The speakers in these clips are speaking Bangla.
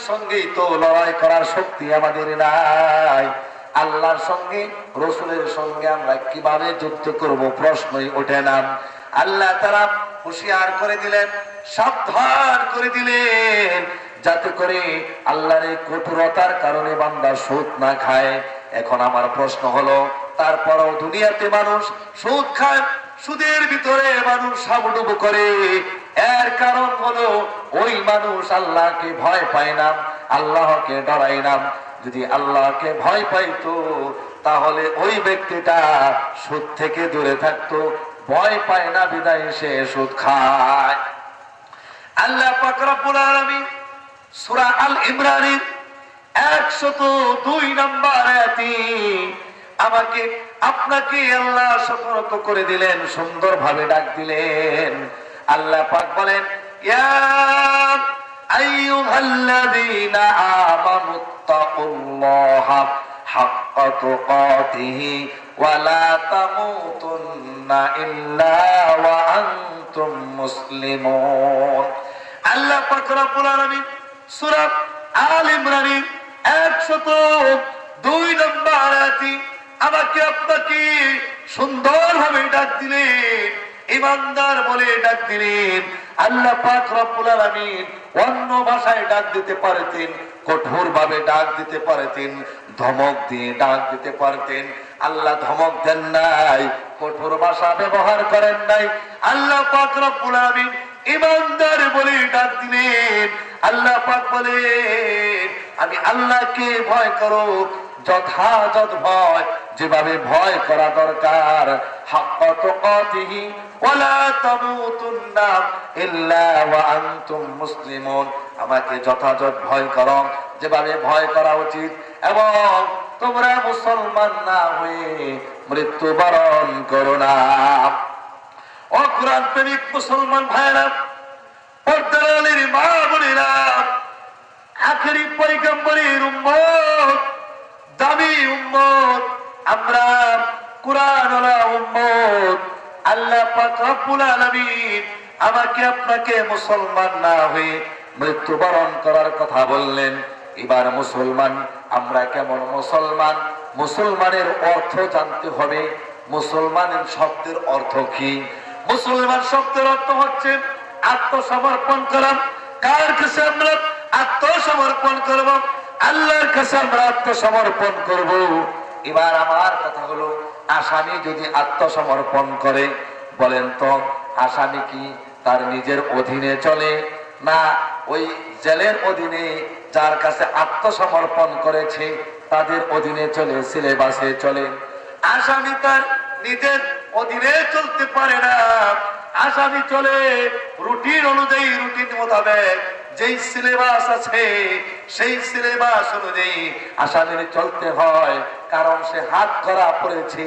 সঙ্গেই তো লড়াই করার শক্তি আমাদের নাই। আল্লাহর সঙ্গে রসুলের সঙ্গে আমরা কিভাবে যুদ্ধ করব প্রশ্নই ওঠে না। আল্লাহ তাআলা হুঁশিয়ার করে দিলেন, সাবধান করে দিলেন, যাতে করে আল্লাহর এই কঠোরতার কারণে বান্দা সুদ না খায়। এখন আমার প্রশ্ন হলো, তারপরও দুনিয়াতে মানুষ সুদ খায়, সুদের ভিতরে মানুষ হাবুডুবু করে, এর কারণ হলো ওই মানুষ আল্লাহকে ভয় পায় না, আল্লাহকে ডরায় না। যদি আল্লাহকে ভয় পাইতো তাহলে ওই ব্যক্তিটা সুদ থেকে দূরে থাকতো, ভয় পায় না বিদায় সে সুদ খায়। আল্লাহ পাক রব্বুল আলামিন সূরা আল ইমরানের 102 নম্বর আয়াতে আমাকে আপনাকে আল্লাহ সতর্ক করে দিলেন, সুন্দরভাবে ডাক দিলেন। আল্লাহ পাক বলেন, ইয়া আইয়ুহাল্লাযীনা আমানুত্তাকুল্লাহা হাক্কা তুকাতিহি ওয়া লা তামুতুন্না ইল্লা ওয়া আনতুম মুসলিমুন। আল্লাহ পাক রব্বুল আলামিন সূরা আল ইমরানের 102 নম্বর আয়াতে আমাকে আপনাকে সুন্দরভাবে ডাক দিলেন, ইমানদার বলে ডাক দিলেন। আল্লাহ পাক রব্বুল আলামিন অন্য ভাষায় ডাক দিতে পারতেন, কঠোর ভাবে ডাক দিতে পারতেন, ধমক দিয়ে ডাক দিতে পারতেন। আল্লাহ ধমক দেন নাই, কঠোর ভাষা ব্যবহার করেন নাই। আল্লাহ পাক রব্বুল আলামিন ইমানদার বলে ডাক দিলেন। আল্লাহ পাক বলেন, আমি আল্লাহকে ভয় করো, যথাযথ ভয়, যেভাবে ভয় করা দরকার। হাক্কা তুকাতিহি ওয়া লা তামুতুন্না ইল্লা ওয়া আনতুম মুসলিমুন। আমাকে যথাযথ ভয় করো, যেভাবে ভয় করা উচিত, এবং তোমরা মুসলমান না হয়ে মৃত্যুবরণ করো না। ও কুরআন প্রেমিক মুসলমান ভাইরা, পর্দার আলীর মা বোনেরা, আখেরি পয়গম্বরের উম্মত, দামি উম্মত, আমরা কুরআনওয়ালা উম্মত। আল্লাহ পাক রব্বুল আলামিন আমাকে আপনাকে মুসলমান না হয়ে মৃত্যুবরণ করার কথা বললেন। এবার মুসলমান, আমরা কেমন মুসলমান? মুসলমানের অর্থ জানতে হবে। মুসলমানের শব্দের অর্থ কি? মুসলমান শব্দের অর্থ হচ্ছে আত্মসমর্পণ করা। কার কাছে আমরা আত্মসমর্পণ করব? আল্লাহর কাছে আমরা আত্মসমর্পণ করব। এবার আমার কথা হলো, আসামি যদি আত্মসমর্পণ করে, বলেন তো আসামি কি তার নিজের অধীনে চলে, না ওই জেলের অধীনে যার কাছে আত্মসমর্পণ করেছে তাদের অধীনে চলে, সিলেবাসে চলে? আসামি তার নিজের অধীনে চলতে পারে না। আসামি চলে রুটিন অনুযায়ী, রুটিন মোতাবেক যেই সিলেবাস আছে সেই সিলেবাস অনুযায়ী আসামির চলতে হয়, কারণ সে হাত করা পড়েছে,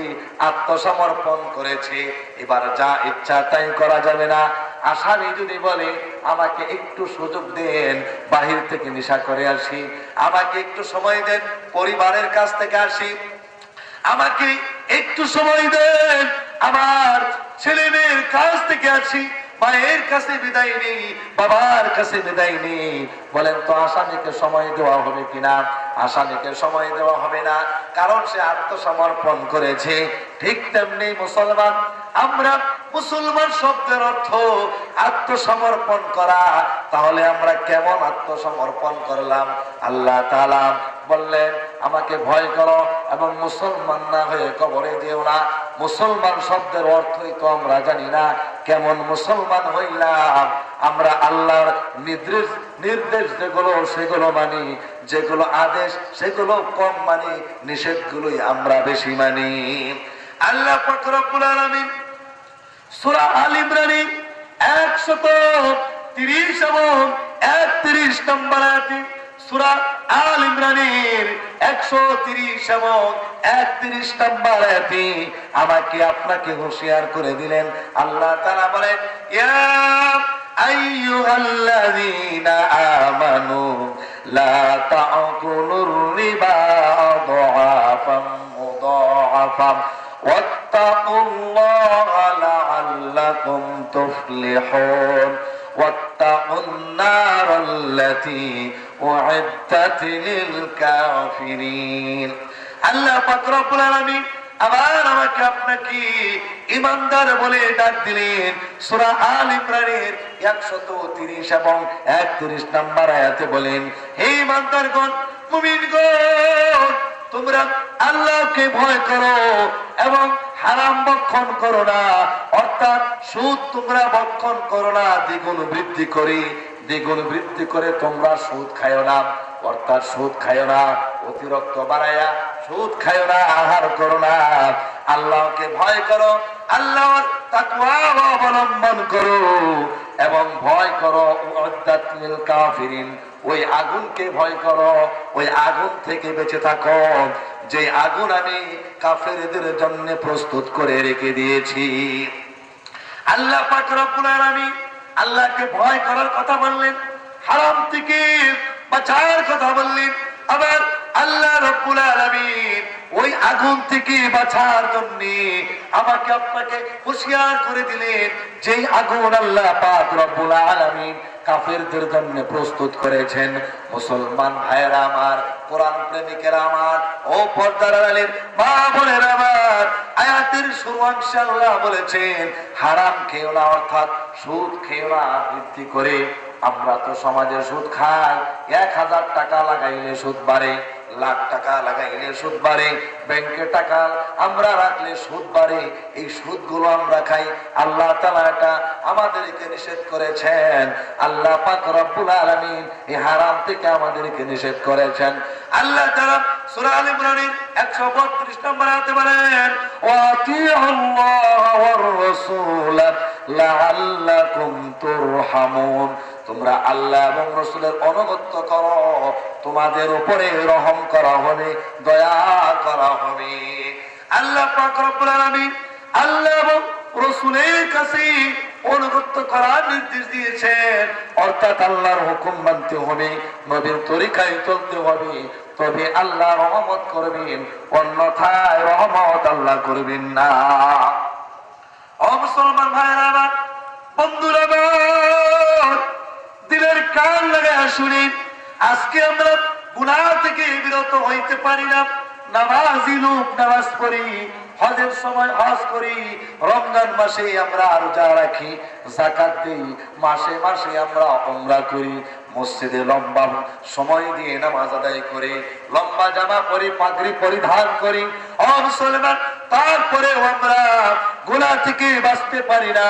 আত্মসমর্পণ করেছে। এবার যা ইচ্ছা তাই করা যাবে না। আসামি যদি বলে আমাকে একটু সুযোগ দেন, বাহির থেকে নেশা করে আসি, আমাকে একটু সময় দেন, পরিবারের কাছ থেকে আসি, আমাকে একটু সময় দেন, আমার ছেলে মেয়ের কাছ থেকে আসি, মায়ের কাছে বিদায় নেই, বাবার কাছে বিদায় নেই, বলেন তো আসামিকে সময় দেওয়া হবে কিনা? আসামিকে সময় দেওয়া হবে না, কারণ সে আত্মসমর্পণ করেছে। ঠিক তেমনি মুসলমান, আমরা মুসলমান শব্দের অর্থ আত্মসমর্পণ করা। তাহলে আমরা কেমন আত্মসমর্পণ করলাম? আল্লাহ তাআলা বললেন, আমাকে ভয় করো এবং মুসলমান না হয়ে কবরে যেও না। মুসলমান শব্দের অর্থই তো আমরা জানি না, কেমন মুসলমান হইলাম? আমরা আল্লাহর নির্দেশ যেগুলো সেগুলো মানি, যেগুলো আদেশ সেগুলো কম মানি, নিষেধগুলোই আমরা বেশি মানি। আল্লাহ পাক রব্বুল আলামিন সূরা আল ইমরানের 130 এবং 31 নম্বর আয়াতে, সূরা আল ইমরানের 130 এবং 31 নম্বর আয়াতে আমাকে আপনাকে হুঁশিয়ার করে দিলেন। আল্লাহ তাআলা বলেন, ইয়া আইয়ুহাল্লাযীনা আমানু লা তা'কুলুর রিবা আদআফাম মুদাআফা ওয়াত্তাকুল্লাহা লাআল্লাকুম তুফলিহুন। ওয়াত্তাকুন নারাল্লাতী উইদ্দাত লিল কাফিরিন। আল্লাহ পাক রব্বুল আলামিন আবার আমাকে আপনাকে ঈমানদার বলে ডাক দিলেন। সূরা আল ইমরানের 130 এবং 31 নম্বর আয়াতে বলেন, হে ঈমানদারগণ, মুমিনগণ, তোমরা আল্লাহকে ভয় করো এবং হারাম ভক্ষণ করো না, অর্থাৎ সুদ তোমরা ভক্ষণ করো না দ্বিগুণ বৃদ্ধি করে তোমরা সুদ খায়ো না, অর্থাৎ সুদ খায়ো না অতিরিক্ত বাড়ায়া, সুদ খায়ো না, আহার করো না। আল্লাহকে ভয় করো, আল্লাহর তাকওয়া অবলম্বন করো এবং ভয় করো উদ্দাত লিল কাফিরিন, ওই আগুনকে ভয় করো, ওই আগুন থেকে বেঁচে থাকো যে আগুন আমি কাফেরদের জন্য প্রস্তুত করে রেখে দিয়েছি। আল্লাহ পাক রব্বুল আলামিন আল্লাহকে ভয় করার কথা বললেন, হারাম থেকে বাঁচার কথা বললেন। আবার আল্লাহ রব্বুল আলামিন ওই আগুন থেকে বাঁচার জন্য আমাকে আপনাকে হুঁশিয়ার করে দিলেন, যেই আগুন আল্লাহ পাক রব্বুল আলামিন কাফেরদের জন্য প্রস্তুত করেছেন। মুসলমান ভাইয়েরা আমার, কোরআন প্রেমিকেরা আমার, ও পর্দার আড়ালের মা বোনেরা আমার, আয়াতের শুরু অংশে আল্লাহ বলেছেন হারাম খেও না, অর্থাৎ সুদ খেও না বৃদ্ধি করে। আমরা তো সমাজে সুদ খাই, 1000 টাকা লাগাইলে সুদ বাড়ে, লাখ টাকা লাগাইলে সুদ বাড়ে, ব্যাংকে টাকা আমরা রাখলে সুদ বাড়ে। এই সুদগুলো আমরা খাই। আল্লাহ তাআলা এটা আমাদেরকে নিষেধ করেছেন। আল্লাহ পাক রব্বুল আলামিন এই হারাম থেকে আমাদেরকে নিষেধ করেছেন। আল্লাহ তাআলা সূরা আল ইমরানের 132 নম্বর আয়াতে বলেন, ওয়াতিউল্লাহ ওয়ার রাসূল লাআল্লাকুম তুরহামুন, তোমরা আল্লাহ এবং রাসূলের অনুগত্য করো, তোমাদের উপরে রহম করা হবে, দয়া করা হবে। আল্লাহ পাক রব্বুল আলামিন আল্লাহ এবং রাসূলের কাছে অনুগত্য করার নির্দেশ দিয়েছেন, অর্থাৎ আল্লাহর হুকুম মানতে হবে, নবীর তরিকায় চলতে হবে, তবে আল্লাহ রহমত করবেন, অন্যথায় রহমত আল্লাহ করবেন না। ও মুসলমান ভাইরা আমার, বন্ধুরা আমার, দিলের কান লাগায় শুনেন, আজকে আমরা গুনাহ থেকে বিরত হইতে পারি না। নামাজি লোক নামাজ পড়ি, হজের সময় হজ করি, রমজান মাসে আমরা রোজা রাখি, যাকাত দেই, মাসে মাসে আমরা উমরা করি, মসজিদে লম্বা সময় দিয়ে নামাজ আদায় করি, লম্বা জামা পরি, পাগড়ি পরিধান করি। ও মুসলমান, তারপরেও আমরা গুনাহ থেকে বাঁচতে পারি না।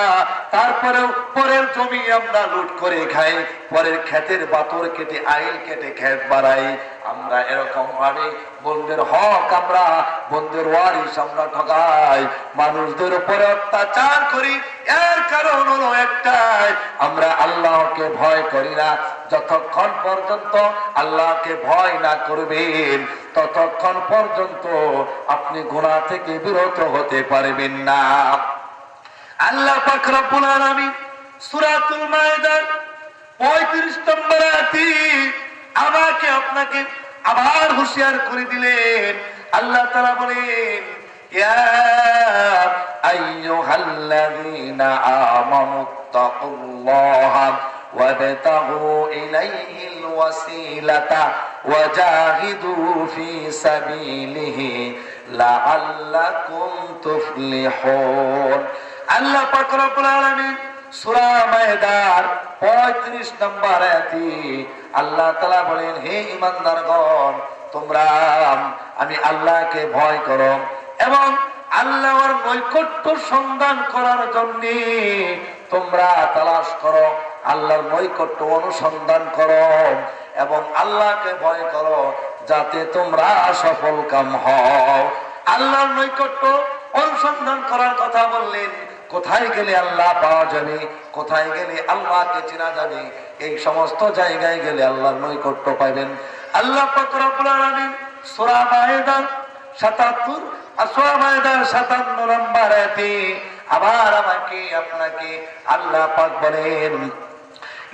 তারপরেও পরের জমি আমরা লুট করে খাই, পরের ক্ষেতের বাতর কেটে, আইল কেটে ক্ষেত বাড়াই। আমরা এরকম ভাবে বন্ধের হক, আমরা বন্ধের ওয়ারিশ আমরা ঠকাই, মানুষদের উপরে অত্যাচার করি। এর কারণ হলো একটাই, আমরা আল্লাহকে ভয় করি না। যতক্ষণ পর্যন্ত আল্লাহকে ভয় না করবেন, ততক্ষণ পর্যন্ত আপনি গুনাহ থেকে বিরত হতে পারবেন না। আল্লাহ পাক রব্বুল আলামিন সূরাতুল মায়েদার 35 নম্বর আয়াতে আমাকে আপনাকে আবার হুঁশিয়ার করে দিলেন। আল্লাহ তাআলা বলেন, ইয়া আইয়ুহাল্লাযীনা আমানুত্তাকুল্লাহা ওয়াবতাগু ইলাইহিল ওয়াসিলাতা ওয়াজাহিদু ফি সাবিলিহি লাআল্লাকুম তুফলিহুন। আল্লাহ পাক রব্বুল আলামিন সূরা মায়েদার 35 নম্বর আয়াতে আল্লাহ তাআলা বলেন, হে ঈমানদারগণ, তোমরা আমি আল্লাহকে ভয় করো এবং আল্লাহর নৈকট্য সন্ধান করার জন্য তোমরা তালাশ করো, আল্লাহর নৈকট্য অনুসন্ধান করো এবং আল্লাহকে ভয় করো, যাতে তোমরা সফল কাম হও। আল্লাহর নৈকট্য অনুসন্ধান করার কথা বললেন। কোথায় গেলে আল্লাহ পাওয়া যাবে, কোথায় গেলে আল্লাহকে চেনা যাবে, এই সমস্ত জায়গায় গেলে আল্লাহর নৈকট্য পাবেন। আল্লাহ পাক রব্বুল আলামিন সূরা মায়েদার 77 আর সূরা মায়েদার 57 নম্বর আয়াতে আবার আমাকে আপনাকে আল্লাহ পাক বলেন,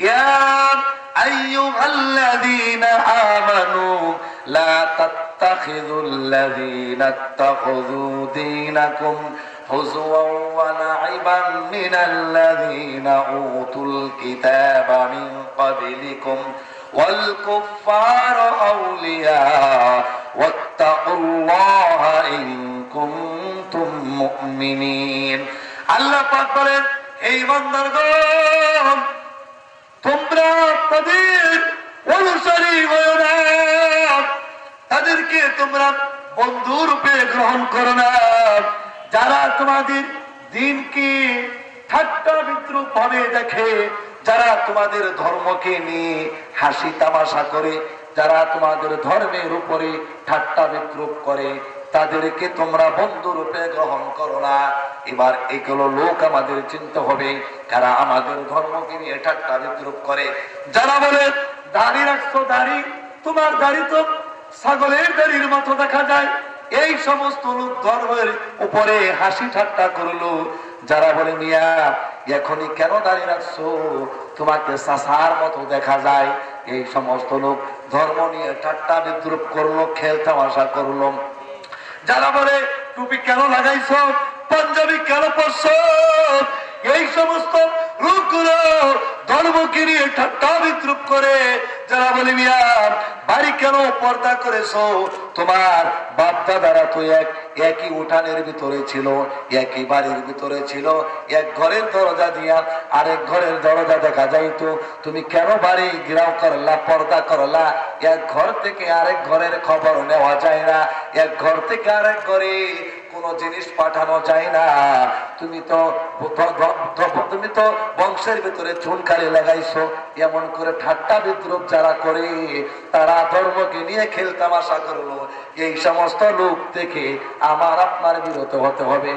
ইয়া আইয়ুহাল্লাযীনা আমানু লা তাত্তাখিযুল্লাযীনা ইত্তাখাযু দীনাকুম হুজুওয়া ওয়া লাইবান মিনাল্লাযীনা উতুল কিতাবা মিন ক্বাবলিকুম ওয়াল কুফফারা আউলিয়া ওয়াত্তাকুল্লাহা ইন কুনতুম মুমিনিন। আল্লাহ পাক বলেন, এই বান্দারগণ, তোমরা তাদের অনুসারী হও না, তাদেরকে তোমরা বন্ধু রূপে গ্রহণ করো না, যারা তোমাদের দিনকে ঠাট্টা বিদ্রুপ ভাবে দেখে, যারা তোমাদের ধর্মকে নিয়ে হাসি তামাশা করে, যারা তোমাদের ধর্মের উপরে ঠাট্টা বিদ্রুপ করে, তাদেরকে তোমরা বন্ধু রূপে গ্রহণ করো না। এবার এগুলো লোক আমাদের চিন্তা হবে, কারা আমাদের ধর্মকে নিয়ে ঠাট্টা বিদ্রুপ করে। যারা বলে দাড়ি রাখছো, দাড়ি, তোমার দাড়ি তো ছাগলের দাড়ির মতো দেখা যায়, এই সমস্ত লোক ধর্মের উপরে হাসি ঠাট্টা করলো। যারা বলে মিয়া এখনই কেন দাঁড়িয়ে রাখছো, তোমাকে চাষার মতো দেখা যায়, এই সমস্ত লোক ধর্ম নিয়ে ঠাট্টা বিদ্রুপ করলো, খেল তামাশা করলো। যারা বলে টুপি কেন লাগাইছো, পাঞ্জাবি কেন পরছো, এই সমস্ত লোকগুলো ধর্মকে নিয়ে ঠাট্টা বিদ্রুপ করে। যারা বলে মিয়া বাড়ি কেন পর্দা করেছো, তোমার বাপ দাদারা তো একই উঠানের ভিতরে ছিল, একই বাড়ির ভিতরে ছিল, এক ঘরের দরজা দিয়া আরেক ঘরের দরজা দেখা যাইতো, তুমি কেন বাড়ি ঘেরাও করলা, পর্দা করলা? এক ঘর থেকে আরেক ঘরের খবর নেওয়া যায় না, এক ঘর থেকে আরেক ঘরে কোন জিনিস পাঠানো যায় না। তুমি তো বংশের ভিতরে চুনকালি লাগাইছো। এমন করে ঠাট্টা বিদ্রুপ যারা করে, তারা ধর্মকে নিয়ে খেল তামাশা করলো। এই সমস্ত লোক থেকে আমার আপনার বিরত হতে হবে।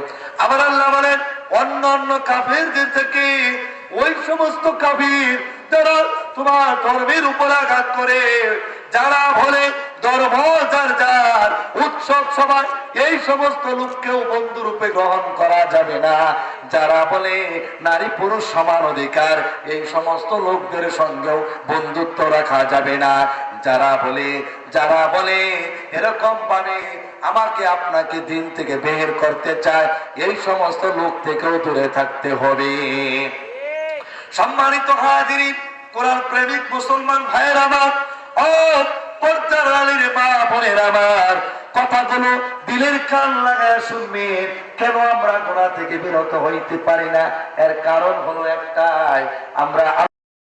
আবার আল্লাহ বলেন, অন্য অন্য কাফেরদের থেকে ওই সমস্ত কাফির যারা তোমার ধর্মের উপর আঘাত করে, যারা বলে ধর্ম যার যার, উৎসব সবাই, এই সমস্ত লোককেও বন্ধু রূপে গ্রহণ করা যাবে না। যারা বলে নারী পুরুষ সমান অধিকার, এই সমস্ত লোকদের সঙ্গেও বন্ধুত্ব রাখা যাবে না। যারা বলে এরকম ভাবে আমাকে আপনাকে দিন থেকে বের করতে চায়, এই সমস্ত লোক থেকেও দূরে থাকতে হবে। সম্মানিত হাজিরিন, কোরআন প্রেমিক মুসলমান ভাইয়ের আমার, ও পর্দার আলীর মা বোনের আমার, কথাগুলো দিলের কান লাগায় শুনবেন। কেন আমরা গুনাহ থেকে বিরত হইতে পারি না? এর কারণ হলো একটাই, আমরা